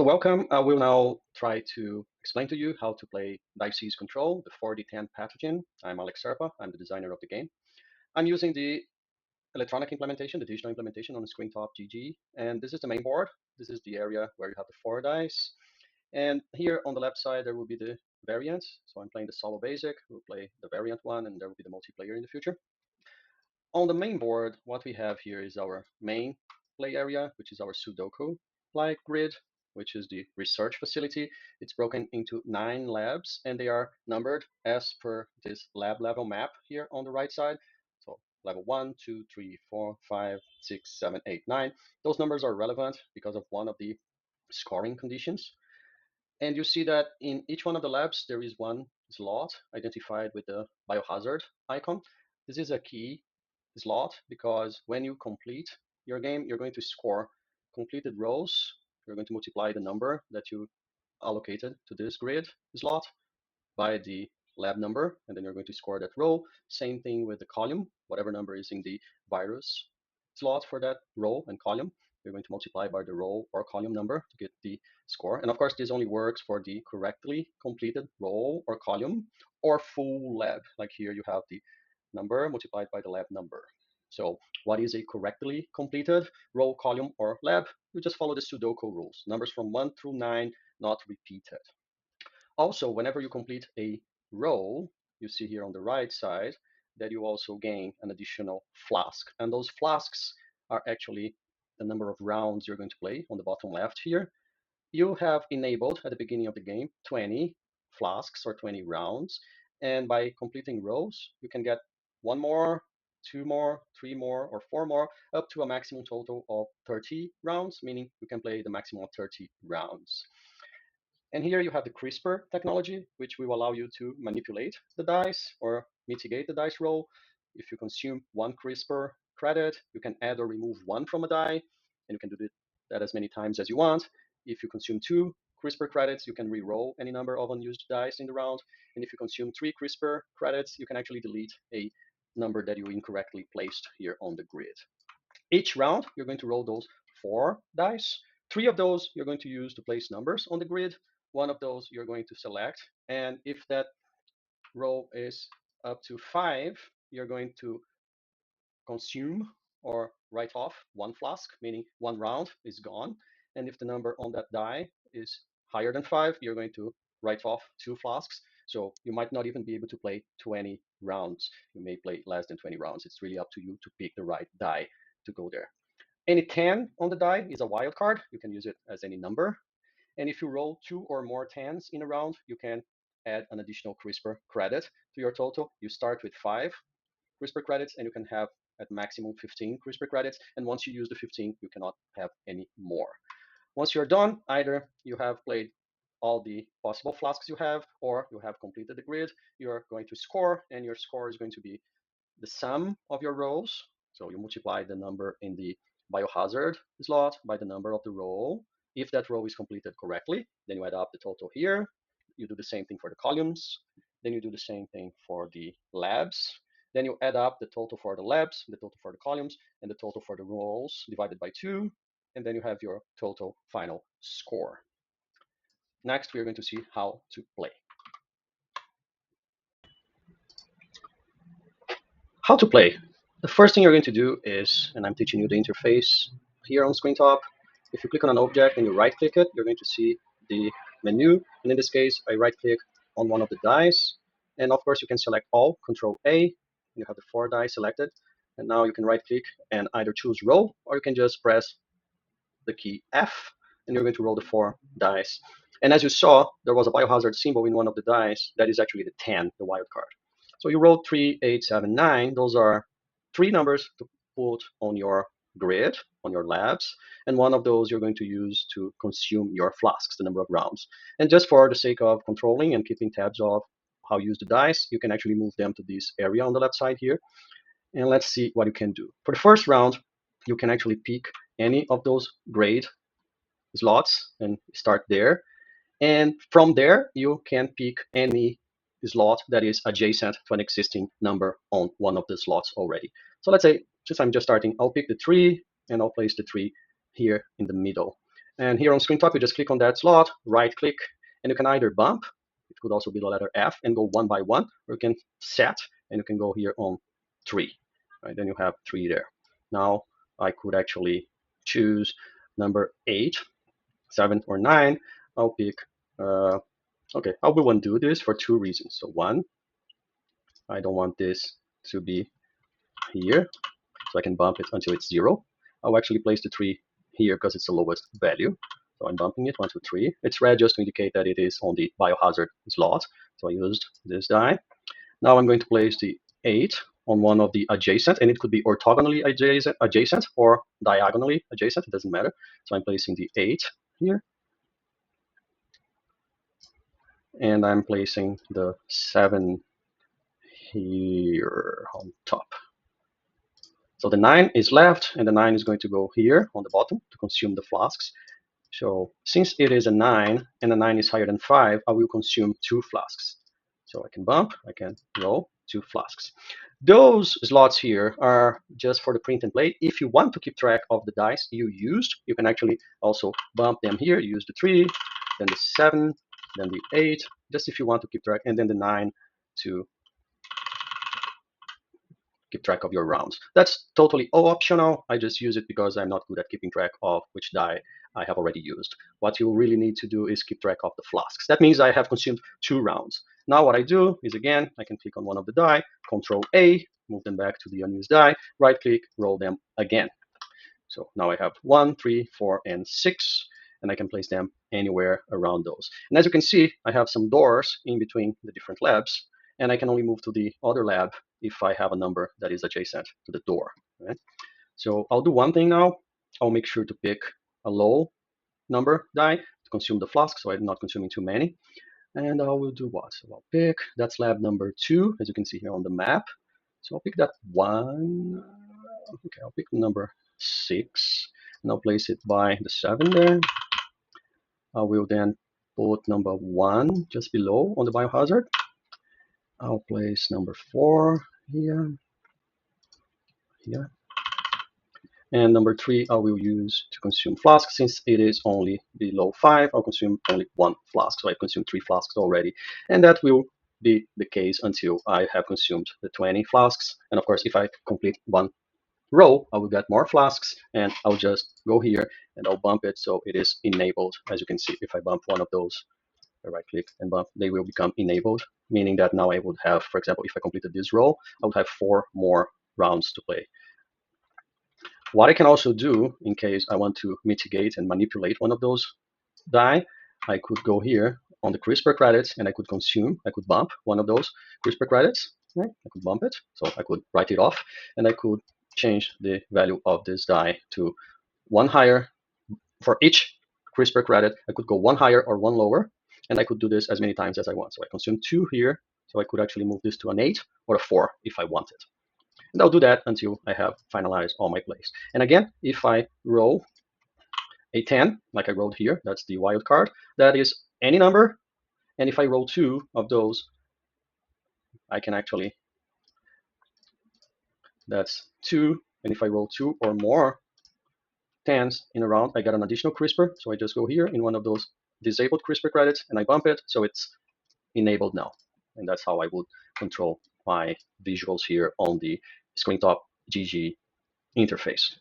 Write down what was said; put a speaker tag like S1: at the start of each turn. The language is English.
S1: So welcome. I will now try to explain to you how to play Dicease Control, the 4D10 Pathogen. I'm Alex Serpa. I'm the designer of the game. I'm using the electronic implementation, the digital implementation on the Screentop GG. And this is the main board. This is the area where you have the 4 dice. And here on the left side, there will be the variants. So I'm playing the solo basic. We'll play the variant one, and there will be the multiplayer in the future. On the main board, what we have here is our main play area, which is our Sudoku-like grid, which is the research facility. It's broken into 9 labs, and they are numbered as per this lab level map here on the right side. So level 1, 2, 3, 4, 5, 6, 7, 8, 9. Those numbers are relevant because of one of the scoring conditions. And you see that in each one of the labs, there is one slot identified with the biohazard icon. This is a key slot because when you complete your game, you're going to score completed rows. You're going to multiply the number that you allocated to this grid slot by the lab number, and then you're going to score that row. Same thing with the column, whatever number is in the virus slot for that row and column. You're going to multiply by the row or column number to get the score. And of course, this only works for the correctly completed row or column or full lab. Like here, you have the number multiplied by the lab number. So what is a correctly completed row, column, or lab? You just follow the Sudoku rules. Numbers from 1 through 9, not repeated. Also, whenever you complete a row, you see here on the right side that you also gain an additional flask. And those flasks are actually the number of rounds you're going to play on the bottom left here. You have enabled at the beginning of the game 20 flasks or 20 rounds. And by completing rows, you can get 1 more, 2 more, 3 more, or 4 more, up to a maximum total of 30 rounds, meaning you can play the maximum of 30 rounds. And here you have the CRISPR technology, which will allow you to manipulate the dice or mitigate the dice roll. If you consume 1 CRISPR credit, you can add or remove 1 from a die, and you can do that as many times as you want. If you consume 2 CRISPR credits, you can re-roll any number of unused dice in the round. And if you consume 3 CRISPR credits, you can actually delete a number that you incorrectly placed here on the grid. Each round, you're going to roll those 4 dice. 3 of those you're going to use to place numbers on the grid. 1 of those you're going to select. And if that roll is up to 5, you're going to consume or write off 1 flask, meaning 1 round is gone. And if the number on that die is higher than 5, you're going to write off 2 flasks. So you might not even be able to play 20 rounds. You may play less than 20 rounds. It's really up to you to pick the right die to go there. Any 10 on the die is a wild card. You can use it as any number. And if you roll 2 or more 10s in a round, you can add an additional CRISPR credit to your total. You start with 5 CRISPR credits, and you can have at maximum 15 CRISPR credits. And once you use the 15, you cannot have any more. Once you're done, either you have played all the possible flasks you have, or you have completed the grid. You're going to score, and your score is going to be the sum of your rows. So you multiply the number in the biohazard slot by the number of the row. If that row is completed correctly, then you add up the total here. You do the same thing for the columns. Then you do the same thing for the labs. Then you add up the total for the labs, the total for the columns, and the total for the rows divided by 2. And then you have your total final score. Next, we're going to see how to play. How to play. The first thing you're going to do is, and I'm teaching you the interface here on Screentop. If you click on an object and you right-click it, you're going to see the menu. And in this case, I right-click on one of the dice. And of course, you can select all, Control A. You have the 4 dice selected. And now you can right-click and either choose roll, or you can just press the key F, and you're going to roll the 4 dice. And as you saw, there was a biohazard symbol in one of the dice that is actually the 10, the wild card. So you roll 3, 8, 7, 9. Those are 3 numbers to put on your grid, on your labs, and one of those you're going to use to consume your flasks, the number of rounds. And just for the sake of controlling and keeping tabs of how you use the dice, you can actually move them to this area on the left side here. And let's see what you can do. For the first round, you can actually pick any of those grade slots and start there. And from there, you can pick any slot that is adjacent to an existing number on one of the slots already. So let's say, since I'm just starting, I'll pick the 3, and I'll place the 3 here in the middle. And here on screen top, you just click on that slot, right click, and you can either bump, it could also be the letter F, and go one by one, or you can set, and you can go here on 3. Right, then you have 3 there. Now I could actually choose number 8, 7, or 9. I'll pick, okay, I will undo this for 2 reasons. So one, I don't want this to be here, so I can bump it until it's 0. I'll actually place the 3 here because it's the lowest value. So I'm bumping it 1, 2, 3. It's red just to indicate that it is on the biohazard slot. So I used this die. Now I'm going to place the 8 on one of the adjacent, and it could be orthogonally adjacent or diagonally adjacent. It doesn't matter. So I'm placing the 8 here. And I'm placing the 7 here on top. So the 9 is left, and the 9 is going to go here on the bottom to consume the flasks. So since it is a 9, and the 9 is higher than 5, I will consume 2 flasks. So I can bump, I can roll 2 flasks. Those slots here are just for the print and play. If you want to keep track of the dice you used, you can actually also bump them here. Use the 3, then the 7, then the 8, just if you want to keep track, and then the 9 to keep track of your rounds. That's totally optional. I just use it because I'm not good at keeping track of which die I have already used. What you really need to do is keep track of the flasks. That means I have consumed 2 rounds. Now what I do is, again, I can click on one of the die, Control A, move them back to the unused die, right click, roll them again. So now I have 1, 3, 4, and 6, and I can place them anywhere around those. And as you can see, I have some doors in between the different labs, and I can only move to the other lab if I have a number that is adjacent to the door. Right? So I'll do one thing now. I'll make sure to pick a low number die to consume the flask, so I'm not consuming too many. And I will do what? So I'll pick, that's lab number 2, as you can see here on the map. So I'll pick that one. Okay, I'll pick number 6, and I'll place it by the 7 there. I will then put number 1 just below on the biohazard. I'll place number 4 here, here. And number 3 I will use to consume flask. Since it is only below 5, I'll consume only 1 flask. So I've consumed 3 flasks already. And that will be the case until I have consumed the 20 flasks. And of course, if I complete 1 row, I will get more flasks, and I'll just go here and I'll bump it so it is enabled. As you can see, if I bump one of those, I right click and bump, they will become enabled, meaning that now I would have, for example, if I completed this row, I would have 4 more rounds to play. What I can also do, in case I want to mitigate and manipulate one of those die, I could go here on the CRISPR credits, and I could bump one of those CRISPR credits. Right? I could bump it, so I could write it off, and I could change the value of this die to 1 higher. For each CRISPR credit, I could go 1 higher or 1 lower, and I could do this as many times as I want. So I consume 2 here, so I could actually move this to an 8 or a 4 if I wanted. And I'll do that until I have finalized all my plays. And again, if I roll a 10, like I rolled here, that's the wild card, that is any number. And if I roll 2 of those, I can actually, that's 2. And if I roll 2 or more 10s in a round, I get an additional CRISPR. So I just go here in one of those disabled CRISPR credits, and I bump it, so it's enabled now. And that's how I would control my visuals here on the screen top GG interface.